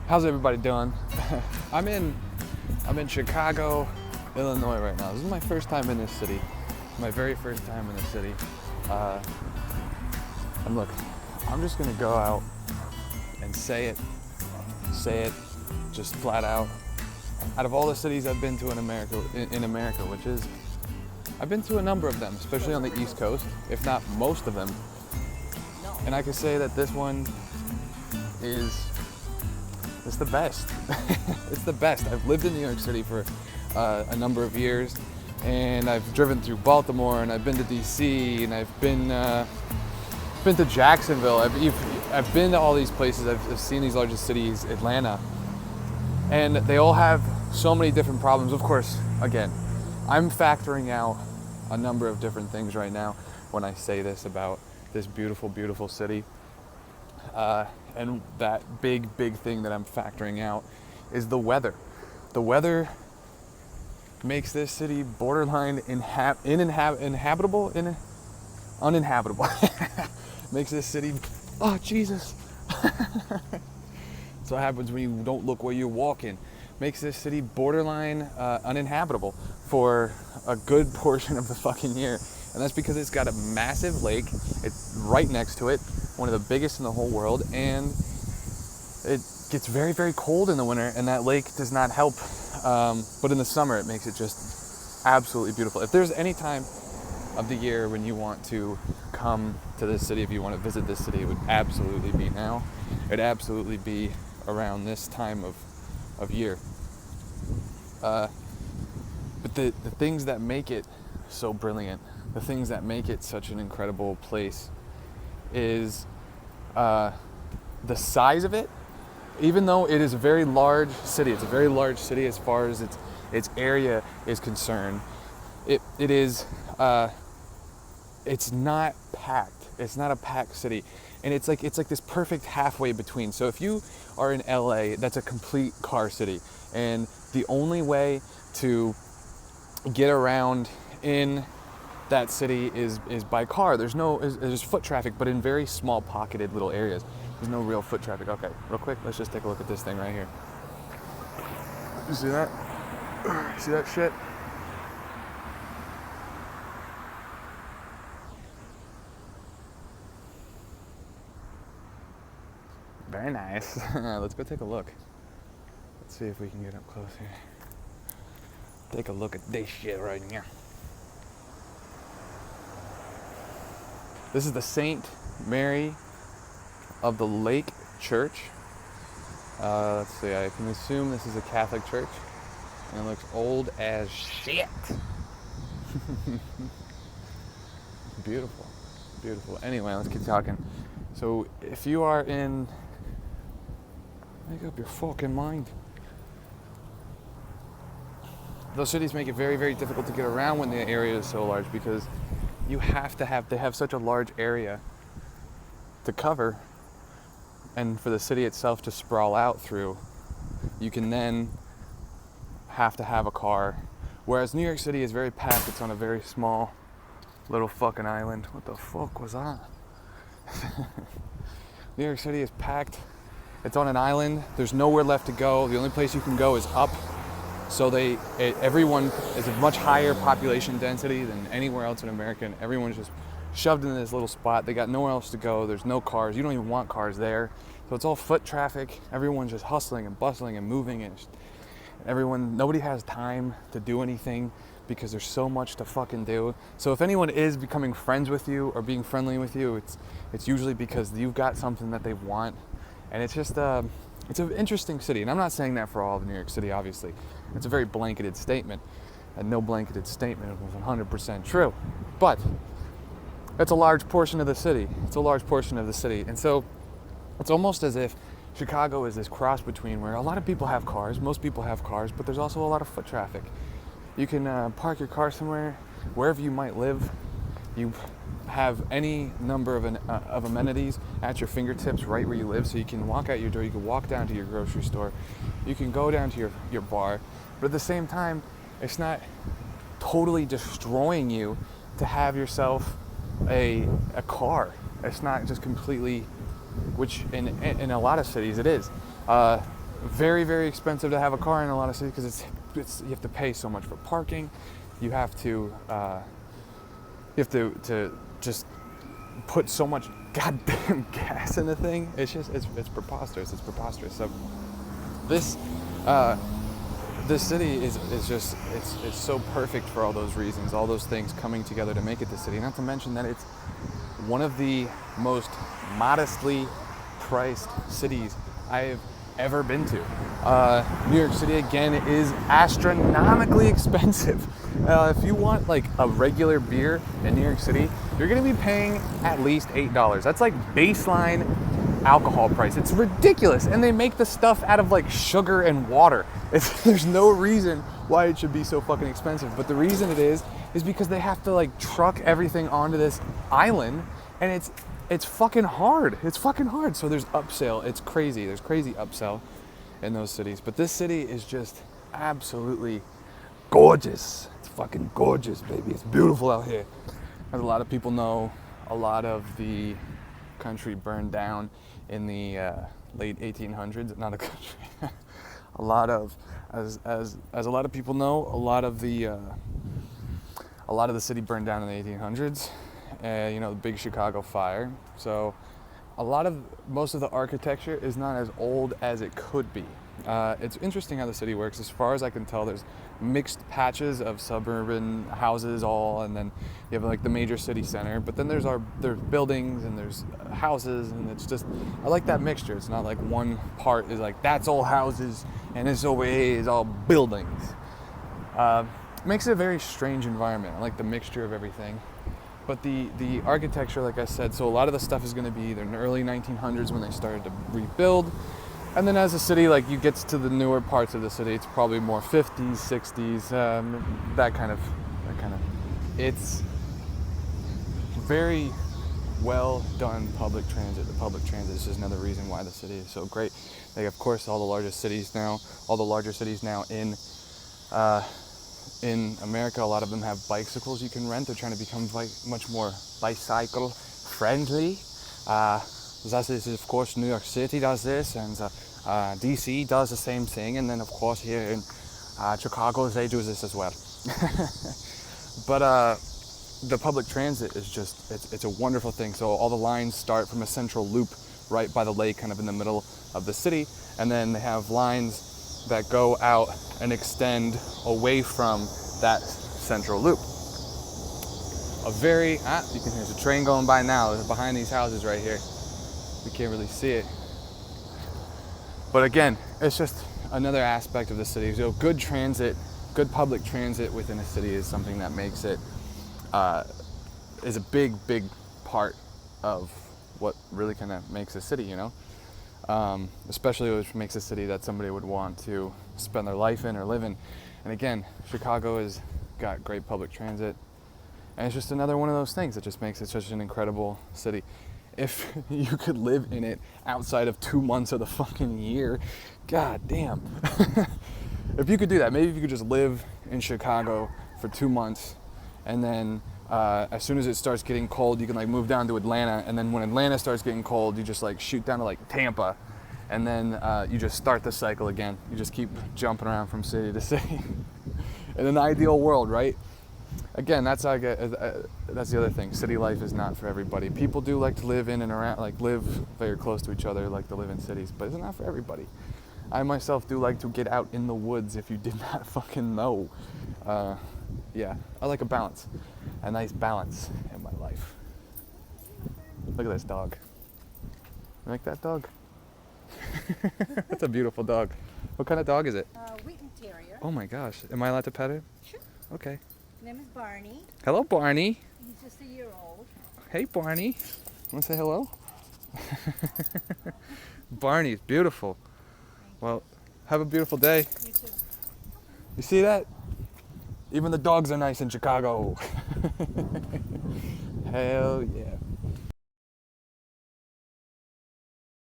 How's everybody doing? I'm in Chicago, Illinois right now. This is my first time in this city. My very first time in the city. And look, I'm just gonna go out and say it just flat out. Out of all the cities I've been to in America, which is, I've been to a number of them, especially on the East Coast, if not most of them. And I can say that this one it's the best. It's the best. I've lived in New York City for a number of years, and I've driven through Baltimore, and I've been to DC, and I've been to Jacksonville. I've been to all these places. I've seen these largest cities, Atlanta, and they all have so many different problems. Of course, again, I'm factoring out a number of different things right now when I say this about this beautiful, beautiful city. And that big thing that I'm factoring out is the weather. The weather makes this city borderline uninhabitable. Makes this city, oh Jesus. That's what happens when you don't look where you're walking. Makes this city borderline uninhabitable for a good portion of the fucking year. And that's because it's got a massive lake. It's right next to it, one of the biggest in the whole world, and it gets very, very cold in the winter, and that lake does not help. But in the summer, it makes it just absolutely beautiful. If there's any time of the year when you want to come to this city, if you want to visit this city, it would absolutely be now. It'd absolutely be around this time of year. But the things that make it so brilliant, the things that make it such an incredible place is the size of it. Even though it is a very large city, it's a very large city as far as its area is concerned. It's not packed. It's not a packed city, and it's like this perfect halfway between. So if you are in LA, that's a complete car city, and the only way to get around in that city is by car. There's foot traffic, but in very small pocketed little areas. There's no real foot traffic. Okay, real quick, let's just take a look at this thing right here. You see that? See that shit? Very nice. Let's go take a look. Let's see if we can get up close here. Take a look at this shit right here. This is the St. Mary of the Lake Church. Let's see, I can assume this is a Catholic church. And it looks old as shit. Beautiful, beautiful. Anyway, let's keep talking. So if you are in, make up your fucking mind. Those cities make it very, very difficult to get around when the area is so large, because they have such a large area to cover, and for the city itself to sprawl out through, you can then have to have a car. Whereas New York City is very packed. It's on a very small little fucking island. What the fuck was that? New York City is packed. It's on an island. There's nowhere left to go. The only place you can go is up. So everyone is a much higher population density than anywhere else in America, and everyone's just shoved into this little spot. They got nowhere else to go. There's no cars. You don't even want cars there. So it's all foot traffic. Everyone's just hustling and bustling and moving, and nobody has time to do anything because there's so much to fucking do. So if anyone is becoming friends with you or being friendly with you, it's usually because you've got something that they want. And it's just it's an interesting city. And I'm not saying that for all of New York City, obviously. It's a very blanketed statement, and no blanketed statement was 100% true. But it's a large portion of the city. It's a large portion of the city. And so it's almost as if Chicago is this cross between where a lot of people have cars, most people have cars, but there's also a lot of foot traffic. You can park your car somewhere, wherever you might live. You have any number of amenities at your fingertips right where you live. So you can walk out your door, you can walk down to your grocery store, you can go down to your bar. But at the same time, it's not totally destroying you to have yourself a car. It's not just completely, which in a lot of cities it is. very, very expensive to have a car in a lot of cities because it's you have to pay so much for parking. You have to just put so much goddamn gas in the thing. It's preposterous. It's preposterous. So this city is just it's so perfect for all those reasons, all those things coming together to make it the city. Not to mention that it's one of the most modestly priced cities I've ever been to. New York City, again, is astronomically expensive. If you want like a regular beer in New York City, you're gonna be paying at least $8. That's like baseline alcohol price. It's ridiculous. And they make the stuff out of like sugar and water. There's no reason why it should be so fucking expensive. But the reason it is because they have to like truck everything onto this island, and it's fucking hard. It's fucking hard. So there's upsell. It's crazy. There's crazy upsell in those cities. But this city is just absolutely gorgeous. It's fucking gorgeous, baby. It's beautiful out here. As a lot of people know, a lot of the country burned down in the late 1800s. Not a country. A lot of, as a lot of people know, a lot of the city burned down in the 1800s. You know, the big Chicago fire. So most of the architecture is not as old as it could be. It's interesting how the city works. As far as I can tell, there's mixed patches of suburban houses and then you have like the major city center, but then there's buildings and there's houses, and it's just, I like that mixture. It's not like one part is like, that's all houses and this over here is all buildings. Makes it a very strange environment. I like the mixture of everything. But the architecture, like I said, so a lot of the stuff is going to be either in the early 1900s when they started to rebuild, and then as the city like you get to the newer parts of the city, it's probably more 50s, 60s, that kind of. It's very well done public transit. The public transit is just another reason why the city is so great. Like, of course, all the larger cities now in America, a lot of them have bicycles you can rent. They're trying to become much more bicycle friendly. That is, of course, New York City does this, and DC does the same thing, and then of course here in Chicago they do this as well. But the public transit is just, it's a wonderful thing. So all the lines start from a central loop right by the lake, kind of in the middle of the city, and then they have lines that go out and extend away from that central loop. You can hear the train going by now. It's behind these houses right here. We can't really see it. But again, it's just another aspect of the city. So good transit, good public transit within a city is something that makes it, is a big, big part of what really kind of makes a city, you know? Especially which makes a city that somebody would want to spend their life in or live in. And again, Chicago has got great public transit. And it's just another one of those things that just makes it such an incredible city. If you could live in it outside of 2 months of the fucking year, god damn. If you could do that, maybe if you could just live in Chicago for 2 months, and then as soon as it starts getting cold, you can like move down to Atlanta, and then when Atlanta starts getting cold, you just like shoot down to like Tampa, and then you just start the cycle again. You just keep jumping around from city to city. In an ideal world, right? Again, that's the other thing. City life is not for everybody. People do like to live in and around, like live very close to each other, like to live in cities, but it's not for everybody. I myself do like to get out in the woods, if you did not fucking know. Yeah, I like a balance, a nice balance in my life. Look at this dog. You like that dog? That's a beautiful dog. What kind of dog is it? Wheaton Terrier. Oh my gosh. Am I allowed to pet it? Sure. Okay. His name is Barney. Hello, Barney. He's just a year old. Hey, Barney. Want to say hello? Barney's beautiful. Well, have a beautiful day. You too. You see that? Even the dogs are nice in Chicago. Hell yeah.